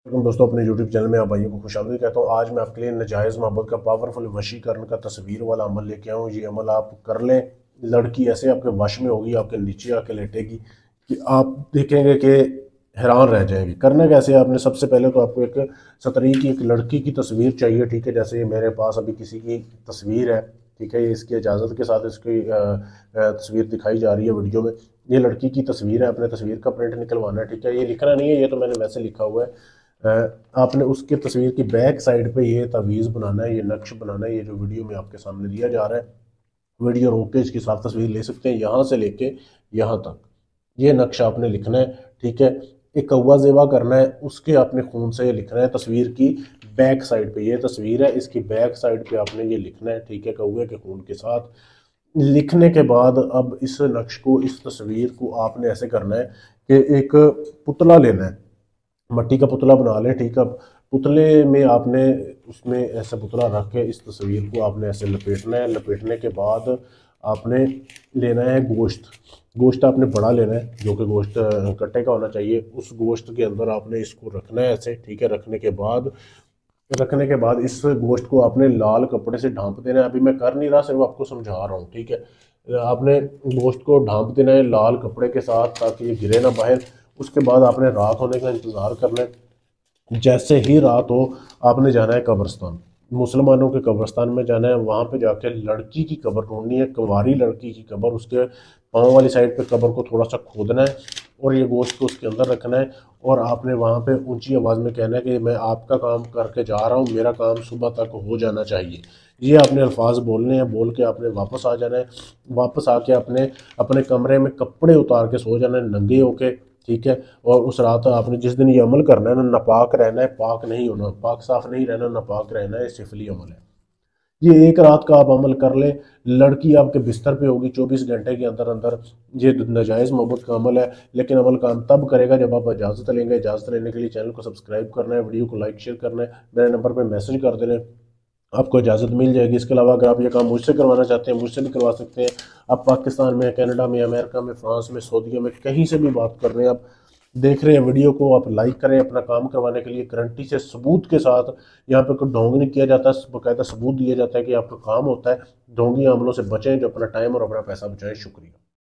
दोस्तों, अपने YouTube channel में आप भाइयों को खुशामदीद कहता हूँ। आज मैं आपके लिए नजायज़ मोहब्बत का पावरफुल वशीकरण का तस्वीर वाला अमल लेके आऊँ। ये अमल आप कर लें, लड़की ऐसे आपके वश में होगी, आपके नीचे आके लेटेगी कि आप देखेंगे कि हैरान रह जाएंगे। करना कैसे है, आपने सबसे पहले तो आपको एक सतरी की एक लड़की की तस्वीर चाहिए। ठीक है, जैसे ये मेरे पास अभी किसी की तस्वीर है। ठीक है, ये इसकी इजाज़त के साथ इसकी तस्वीर दिखाई जा रही है वीडियो में। ये लड़की की तस्वीर है, अपने तस्वीर का प्रिंट निकलवाना है। ठीक है, ये लिखना नहीं है, ये तो मैंने वैसे लिखा हुआ है। आपने उसके तस्वीर की बैक साइड पे ये तावीज़ बनाना है, ये नक्श बनाना है, ये जो वीडियो में आपके सामने दिया जा रहा है। वीडियो रोक के इसकी साफ तस्वीर ले सकते हैं, यहाँ से लेके यहाँ तक ये नक्श आपने लिखना है। ठीक है, एक कौवा ज़ेबा करना है, उसके आपने खून से लिखना है तस्वीर की बैक साइड पे। ये तस्वीर है, इसकी बैक साइड पे आपने ये लिखना है। ठीक है, कौवे के खून के साथ लिखने के बाद अब इस नक्श को, इस तस्वीर को आपने ऐसे करना है कि एक पुतला लेना है, मट्टी का पुतला बना लें। ठीक है, पुतले में आपने उसमें ऐसा पुतला रख के इस तस्वीर को आपने ऐसे लपेटना है। लपेटने के बाद आपने लेना है गोश्त। गोश्त आपने बड़ा लेना है, जो कि गोश्त कट्टे का होना चाहिए। उस गोश्त के अंदर आपने इसको रखना है ऐसे। ठीक है, रखने के बाद इस गोश्त को आपने लाल कपड़े से ढांप देना है। अभी मैं कर नहीं रहा, सिर्फ आपको समझा रहा हूँ। ठीक है, आपने गोश्त को ढांप देना है लाल कपड़े के साथ, ताकि ये गिरे ना बाहर। उसके बाद आपने रात होने का इंतज़ार करना है। जैसे ही रात हो, आपने जाना है कब्रिस्तान, मुसलमानों के कब्रिस्तान में जाना है। वहाँ पे जाके लड़की की कब्र ढूंढनी है, कुंवारी लड़की की कब्र। उसके पाँव वाली साइड पे कब्र को थोड़ा सा खोदना है और ये गोश्त को उसके अंदर रखना है। और आपने वहाँ पे ऊंची आवाज़ में कहना है कि मैं आपका काम करके जा रहा हूँ, मेरा काम सुबह तक हो जाना चाहिए। ये आपने अल्फाज बोलने हैं। बोल के आपने वापस आ जाना है। वापस आके अपने अपने कमरे में कपड़े उतार के सो जाना है, नंगे होके। ठीक है, और उस रात आपने जिस दिन ये अमल करना है ना, नापाक रहना है, पाक नहीं होना, पाक साफ नहीं रहना, नापाक रहना है। सिफली अमल है ये। एक रात का आप अमल कर ले, लड़की आपके बिस्तर पे होगी 24 घंटे के अंदर अंदर। ये नाजायज़ मोहब्बत का अमल है, लेकिन अमल काम तब करेगा जब आप इजाज़त लेंगे। इजाज़त लेने के लिए चैनल को सब्सक्राइब करना है, वीडियो को लाइक शेयर करना है, मेरे नंबर पर मैसेज कर देना, आपको इजाज़त मिल जाएगी। इसके अलावा अगर आप ये काम मुझसे करवाना चाहते हैं, मुझसे भी करवा सकते हैं। आप पाकिस्तान में, कनाडा में, अमेरिका में, फ्रांस में, सऊदीया में, कहीं से भी बात कर रहे हैं, आप देख रहे हैं वीडियो को, आप लाइक करें। अपना काम करवाने के लिए गारंटी से, सबूत के साथ। यहाँ पे कोई ढोंग नहीं किया जाता, बाकायदा सबूत दिया जाता है कि आपका काम होता है। ढोंगी अमलों से बचें, जो अपना टाइम और अपना पैसा बचाएं। शुक्रिया।